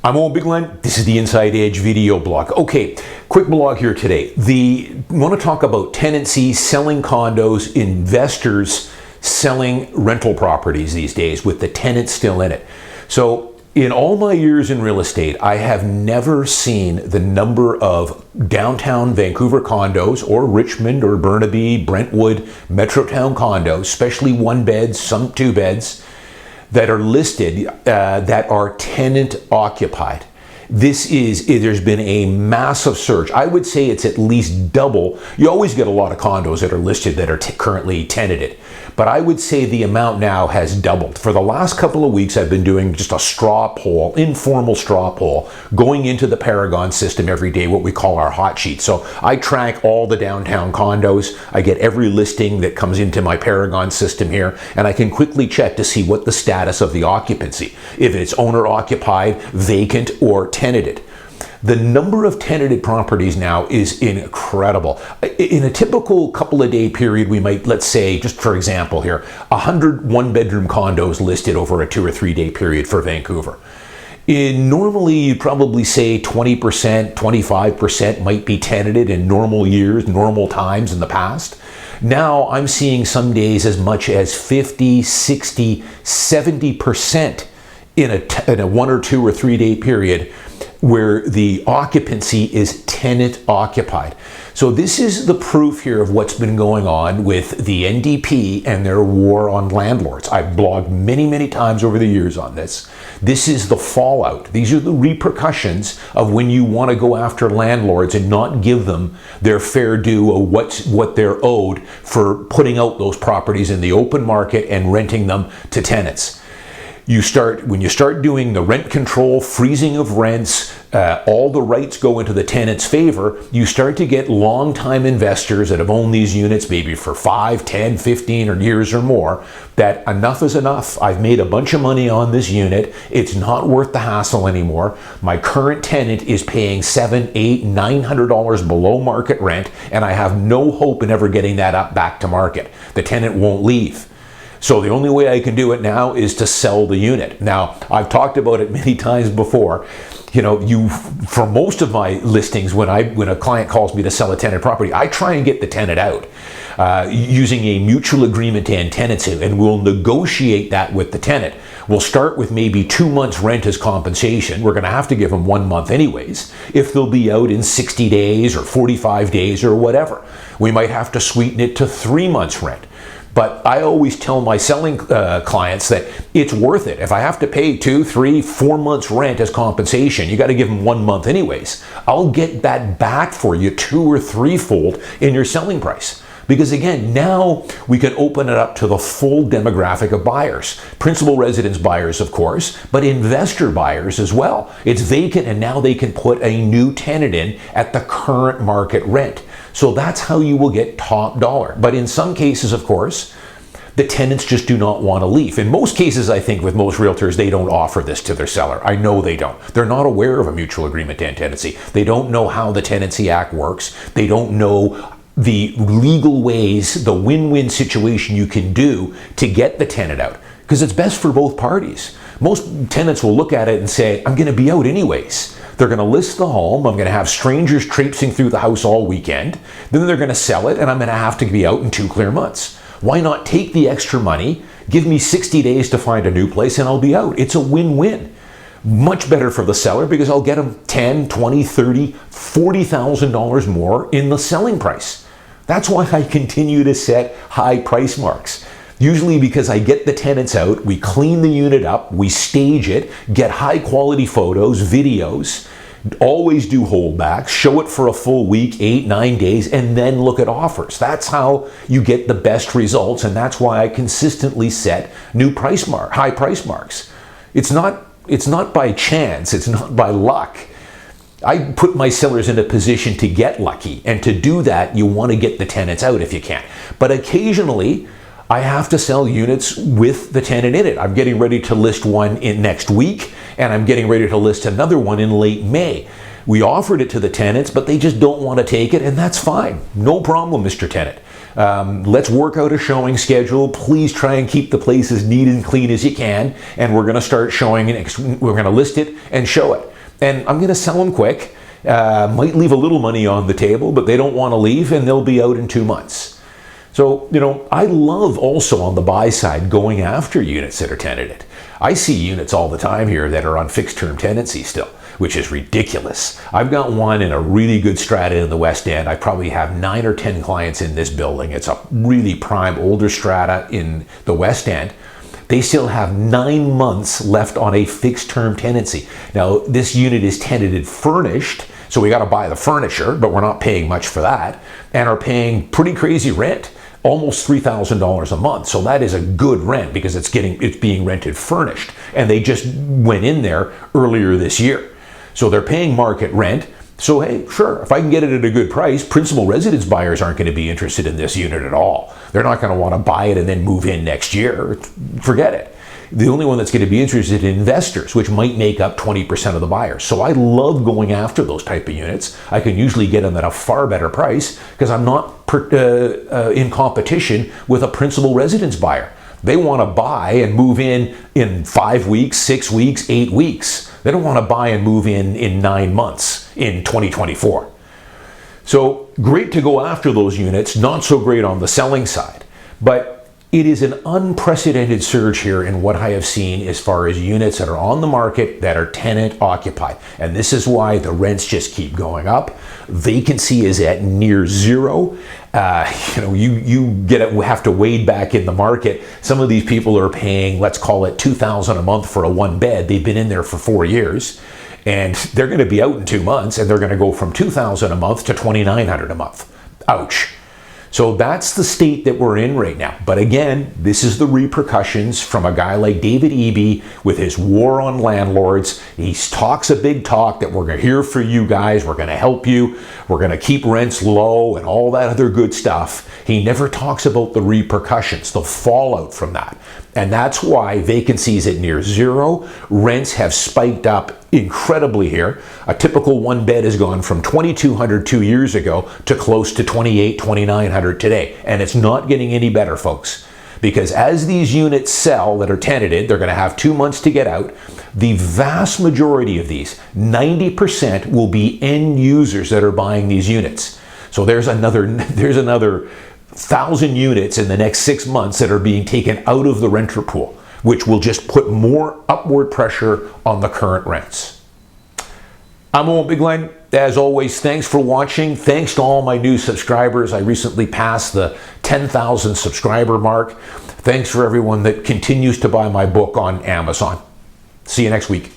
I'm Owen Bigland. This is the Inside Edge video blog. Okay, quick blog here today. Want to talk about tenancy, selling condos, investors selling rental properties these days with the tenant still in it. So in all my years in real estate, I have never seen the number of downtown Vancouver condos or Richmond or Burnaby, Brentwood, Metrotown condos, especially one beds, some two beds, that are listed that are tenant occupied. There's been a massive surge. I would say it's at least double. You always get a lot of condos that are listed that are currently tenanted, but I would say the amount now has doubled. For the last couple of weeks, I've been doing just a straw poll, informal straw poll, going into the Paragon system every day, what we call our hot sheet. So I track all the downtown condos. I get every listing that comes into my Paragon system here, and I can quickly check to see what the status of the occupancy, if it's owner occupied, vacant, or tenanted. The number of tenanted properties now is incredible. In a typical couple of day period, we might, let's say, just for example here, 100 one-bedroom condos listed over a 2 or 3 day period for Vancouver. Normally, you'd probably say 20%, 25% might be tenanted in normal years, normal times in the past. Now, I'm seeing some days as much as 50, 60, 70% in a 1 or 2 or 3 day period where the occupancy is tenant occupied. So this is the proof here of what's been going on with the NDP and their war on landlords. I've blogged many times over the years on this. This is the fallout. These are the repercussions of when you want to go after landlords and not give them their fair due of what they're owed for putting out those properties in the open market and renting them to tenants. When you start doing the rent control, freezing of rents, all the rights go into the tenant's favor, you start to get long-time investors that have owned these units maybe for 5, 10, 15 years or more, that enough is enough. I've made a bunch of money on this unit. It's not worth the hassle anymore. My current tenant is paying $700, $800, $900 below market rent, and I have no hope in ever getting that up back to market. The tenant won't leave. So the only way I can do it now is to sell the unit. Now, I've talked about it many times before. For most of my listings, when a client calls me to sell a tenant property, I try and get the tenant out using a mutual agreement to end tenancy, and we'll negotiate that with the tenant. We'll start with maybe 2 months rent as compensation. We're going to have to give them 1 month anyways, if they'll be out in 60 days or 45 days or whatever. We might have to sweeten it to 3 months rent. But I always tell my selling clients that it's worth it. If I have to pay 2, 3, 4 months rent as compensation, you got to give them 1 month anyways. I'll get that back for you 2 or 3-fold in your selling price. Because again, now we can open it up to the full demographic of buyers. Principal residence buyers, of course, but investor buyers as well. It's vacant and now they can put a new tenant in at the current market rent. So that's how you will get top dollar. But in some cases, of course, the tenants just do not want to leave. In most cases, I think with most realtors, they don't offer this to their seller. I know they don't. They're not aware of a mutual agreement to end tenancy. They don't know how the Tenancy Act works. They don't know the legal ways, the win-win situation you can do to get the tenant out, because it's best for both parties. Most tenants will look at it and say, I'm going to be out anyways. They're going to list the home, I'm going to have strangers traipsing through the house all weekend, then they're going to sell it, and I'm going to have to be out in 2 clear months. Why not take the extra money, give me 60 days to find a new place, and I'll be out? It's a win-win. Much better for the seller because I'll get them $10,000, $20,000, $30,000, $40,000 more in the selling price. That's why I continue to set high price marks. Usually because I get the tenants out, we clean the unit up, we stage it, get high quality photos, videos, always do holdbacks, show it for a full week, 8, 9 days, and then look at offers. That's how you get the best results, and that's why I consistently set high price marks. It's not by chance, it's not by luck. I put my sellers in a position to get lucky, and to do that, you want to get the tenants out if you can. But occasionally, I have to sell units with the tenant in it. I'm getting ready to list one in next week, and I'm getting ready to list another one in late May. We offered it to the tenants, but they just don't want to take it, and that's fine. No problem, Mr. Tenant. Let's work out a showing schedule. Please try and keep the place as neat and clean as you can. And we're going to start showing it. We're going to list it and show it. And I'm going to sell them quick. Might leave a little money on the table, but they don't want to leave, and they'll be out in 2 months. So, I love also on the buy side going after units that are tenanted. I see units all the time here that are on fixed term tenancy still, which is ridiculous. I've got one in a really good strata in the West End. I probably have 9 or 10 clients in this building. It's a really prime older strata in the West End. They still have 9 months left on a fixed term tenancy. Now, this unit is tenanted furnished, so we got to buy the furniture, but we're not paying much for that, and are paying pretty crazy rent. Almost $3,000 a month. So that is a good rent because it's being rented furnished. And they just went in there earlier this year. So they're paying market rent. So hey, sure, if I can get it at a good price, principal residence buyers aren't going to be interested in this unit at all. They're not going to want to buy it and then move in next year. Forget it. The only one that's going to be interested in investors, which might make up 20% of the buyers. So I love going after those type of units. I can usually get them at a far better price because I'm not in competition with a principal residence buyer. They want to buy and move in 5 weeks, 6 weeks, 8 weeks. They don't want to buy and move in 9 months in 2024. So great to go after those units, not so great on the selling side. But it is an unprecedented surge here in what I have seen as far as units that are on the market that are tenant occupied. And this is why the rents just keep going up. Vacancy is at near zero. You have to wade back in the market. Some of these people are paying, let's call it $2,000 a month for a one bed. They've been in there for 4 years. And they're going to be out in 2 months, and they're going to go from $2,000 a month to $2,900 a month. Ouch. So that's the state that we're in right now. But again, this is the repercussions from a guy like David Eby with his war on landlords. He talks a big talk that we're here for you guys, we're going to help you, we're going to keep rents low and all that other good stuff. He never talks about the repercussions, the fallout from that. And that's why vacancy is at near zero. Rents have spiked up incredibly here. A typical one bed has gone from $2,200 2 years ago to close to $2,800, $2,900 today. And it's not getting any better, folks. Because as these units sell that are tenanted, they're going to have 2 months to get out. The vast majority of these, 90%, will be end users that are buying these units. So there's another 1,000 units in the next 6 months that are being taken out of the renter pool, which will just put more upward pressure on the current rents. I'm Owen Bigland. As always, thanks for watching. Thanks to all my new subscribers. I recently passed the 10,000 subscriber mark. Thanks for everyone that continues to buy my book on Amazon. See you next week.